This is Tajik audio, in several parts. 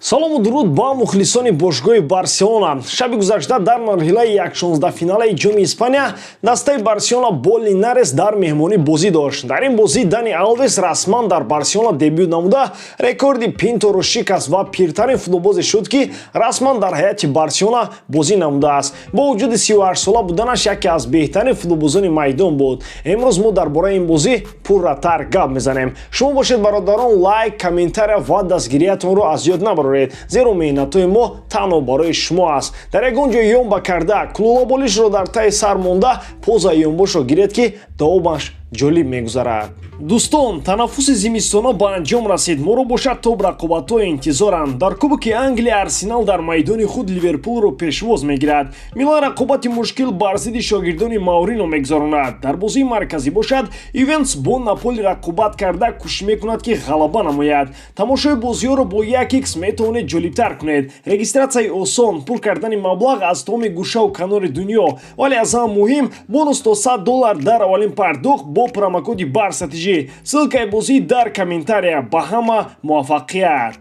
салому дуруд ба мухлисони бошгоҳи Барселона. Шаби гузашта дар марҳилаи 16-финалаи ҷоми Испания дастаи Барселона бо Линарес дар меҳмонӣ бозӣ дошт. Дар ин бозӣ Дани Алвес расман дар Барселона дебют намуда рекорди Пинторо шикаст ва пиртарин футболбозе шуд, ки расман дар ҳайати Барселона бозӣ намудааст. Бо вуҷуди 38-сола буданаш яке аз беҳтарин футболбозони майдон буд. Имрӯз мо дар бораи ин бозӣ пурратар гап мезанем. Шумо бошед бародарон, лайк, комментария ва дастгириятонро аз ёд набароред, зеро меҳнатҳои мо танҳо барои шумо аст. Дар ягон ҷо ёнба карда кулулаболишро дар таи сар монда поза ёнбошро гиред, ки давомаш ҷолиб мегузарад. дӯстон, танаффуси зимистона ба анҷом расид. Моро бошад тоб рақобатҳо интизоранд. Дар Кубоки Англия Арсенал дар майдони худ Ливерпулро пешвоз мегирад. Милан рақобати мушкил бар зидди шогирдони Маурино мегузаронад. Дар бозии марказӣ бошад Ювентус бо Наполи рақобат карда кӯшиш мекунад, ки ғалаба намояд. Тамошои бозиҳоро бо 1x метавонед ҷолибтар кунед. Регистратсияи осон, пул кардани маблағ аз томи гӯшаву канори дунё. Вале аз ҳама муҳим, бонус то $100 дар аввалин пардохт бо промокоди Барсатижи. Ссилкаи бозӣ дар комментария. Ба ҳама муваффақият.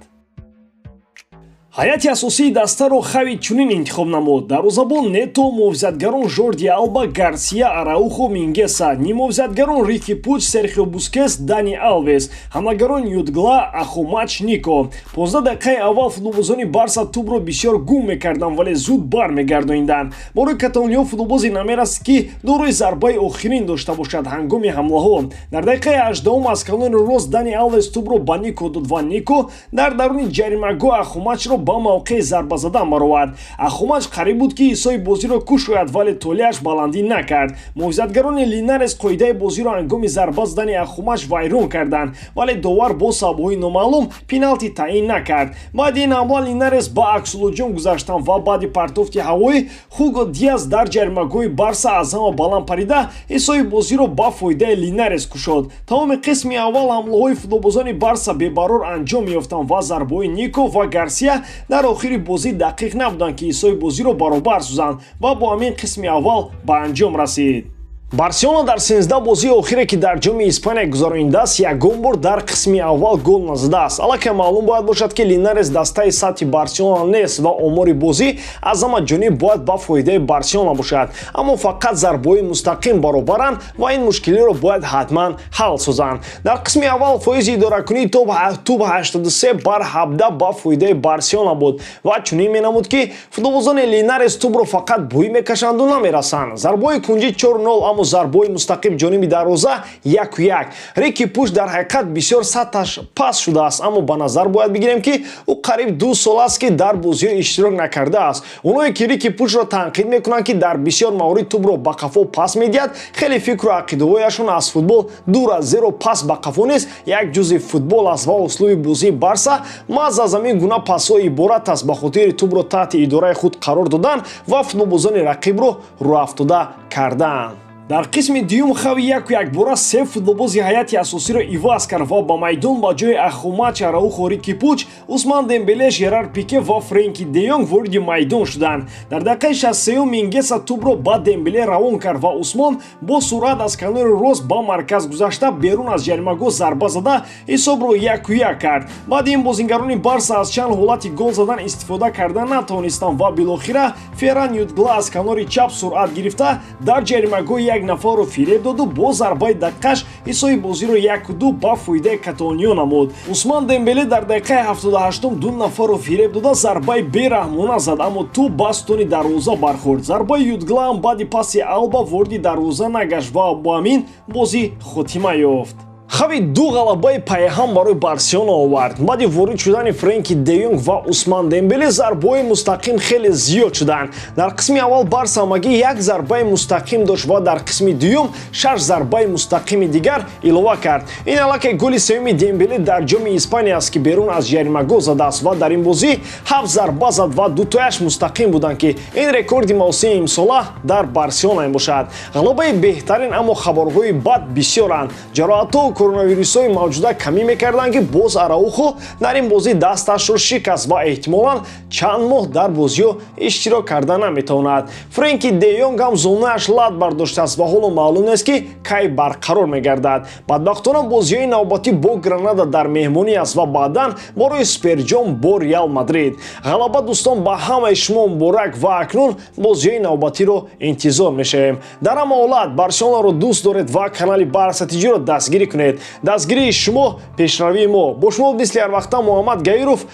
ҳайати асосии дастаро хави чунин интихоб намуд. Дарвозабон Нето, муҳофизатгарон Жорди Алба, Гарсия, Араухо, Мингеса, нимуҳофизатгарон Рики Пуч, Серхио Бускес, Дани Алвес, ҳамлагарон Юдгла, Ахомач, Нико. 15 дақиқаи аввал футболбозони Барса тӯбро бисёр гум мекарданд, вале зуд бармегардонинданд. Борои Каталониё футболбозе намераст, ки дорои зарбаи охирин дошта бошад ҳангоми ҳамлаҳо. Дар дақиқаи 18 аз канори рост Дани Алвес тӯбро ба Нико дод ва Нико дар даруни ҷаримагоҳ Ахомачро ба мавқеи зарбазада баровард. Ахомач қариб буд, ки исои бозиро кушояд, вале толеаш баландӣ накард. муҳофизатгарони Линарес қоидаи бозиро ҳангоми зарба задани Ахомач вайрон карданд, вале довар бо сабабҳои номаълум пеналти таъин накард. баъди ин ҳамла Линарес ба аксулуҷум гузаштанд ва баъди партофти ҳавоӣ Хуго Диас дар ҷаримагоҳи Барса аз ҳама баланд парида исои бозиро ба фоидаи Линарес кушод. тамоми қисми аввал ҳамлаҳои футболбозони Барса бебарор анҷом ёфтанд ва зарбаҳои Нико ва Гарсия дар охири бозӣ дақиқ набуданд, ки исои бозиро баробар сӯзанд ва бо ҳамин қисми аввал ба анҷом расид. Барселона дар 13 бозии охире, ки дар ҷоми Испания гузаронидааст, ягон бор дар қисми аввал гол назадааст. Аллакай маълум бояд бошад, ки Линарес дастаи сатҳи Барселона нест ва омори бозӣ аз ҳама ҷониб бояд ба фоидаи Барселона бошад. Аммо фақат зарбаҳои мустақим баробаранд ва ин мушкилиро бояд ҳатман ҳал созанд. Дар қисми аввал фоизи идоракунии тӯб 83 бар 17 ба фоидаи Барселона буд ва чунин менамуд, ки футболбозони Линарес тӯбро фақат бӯй мекашанду намерасанд. Зарбаҳои кунҷӣ 4-0, зарбои мустақим ҷониби дарвоза 1-1. Рики Пуч дар ҳақиқат бисёр сатҳаш паст шудааст, аммо ба назар бояд бигирем, ки ӯ қариб 2 сол аст, ки дар бозиҳо иштирок накардааст. оное ки Рики Пучро танқид мекунанд, ки дар бисёр маврид тӯбро ба қафо пас медиҳад, хеле фикру ақидаҳояшон аз футбол дур аз зеро пас ба қафо нест як ҷузъи футбол аст ва услуби бозии Барса маъз аз ҳамин гуна пасҳо иборат аст, ба хотири тӯбро таҳти идораи худ қарор додан ва футболбозони рақибро рӯафтода кардан. дар қисми дуюм хави 1-1 бора се футболбози ҳайати асосиро иваз кард ва ба майдон ба ҷои Ахомач, Араухо, Рики Пуч, Усман Дембеле, Жерар Пике ва Френки де Йонг вориди майдон шуданд. дар дақиқаи 63 Мингеса тӯбро ба Дембеле равон кард ва Усмон бо суръат аз канори рост ба марказ гузашта берун аз ҷаримагоҳ зарба зада ҳисобро 1-1 кард. баъди ин бозингарони Барса аз чанд ҳолати гол задан истифода карда натавонистанд ва билохира Ферран Юдгла аз канори чап суръат гирифта дар ҷаримагоҳ нафарро фиреб доду бо зарбаи дақиқаш исои бозиро 1-2 ба фоидаи Каталониё намуд. Усман Дембеле дар дақиқаи 78 ду нафарро фиреб дода зарбаи бераҳмона зад, аммо тӯб ба стуни дарвоза бархӯрд. зарбаи Юдгла ҳам баъди паси Алба вориди дарвоза нагашт ва бо ҳамин бозӣ хотима ёфт. хави 2 ғалабаи пайҳам барои Барселона овард. баъди ворид шудани Френки де Йонг ва Усман Дембеле зарбаҳои мустақим хеле зиёд шуданд. дар қисми аввал Барса ҳамагӣ 1 зарбаи мустақим дошт ва дар қисми дуюм 6 зарбаи мустақими дигар илова кард. ин аллакай голи севуми Дембеле дар ҷоми Испания аст, ки берун аз ҷаримагоҳ задааст ва дар ин бозӣ 7 зарба зад ва 2-тояш мустақим буданд, ки ин рекорди мавсими имсола дар Барселона мебошад. ғалабаи беҳтарин, аммо хабарҳои бад бисёранд. ҷароҳатҳо коронавирусҳои мавҷуда камӣ мекарданд, ки боз Араухо дар ин бозӣ дасташро шикаст ва эҳтимолан чанд моҳ дар бозиҳо иштирок карда наметавонад. Френки де Йонг ҳам зонааш лад бардоштааст ва ҳоло маълум нест, ки кай барқарор мегардад. Бадбахтона бозиҳои навбатӣ бо Гранада дар меҳмонӣ аст ва баъдан барои суперҷом бо Реал Мадрид. Ғалаба дӯстон ба ҳамаи шумо муборак ва акнун бозиҳои навбатиро интизор мешавем. дар ҳама ҳолат Барселонаро дӯст доред ва канали Барсатиҷиро дастгирӣ кунед. Дастгирии шумо пешравии мо. Бо шумо мисли ҳар вақта Муҳаммад Гаиров.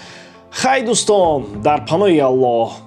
Хай дӯстон, дар паноҳи Аллоҳ.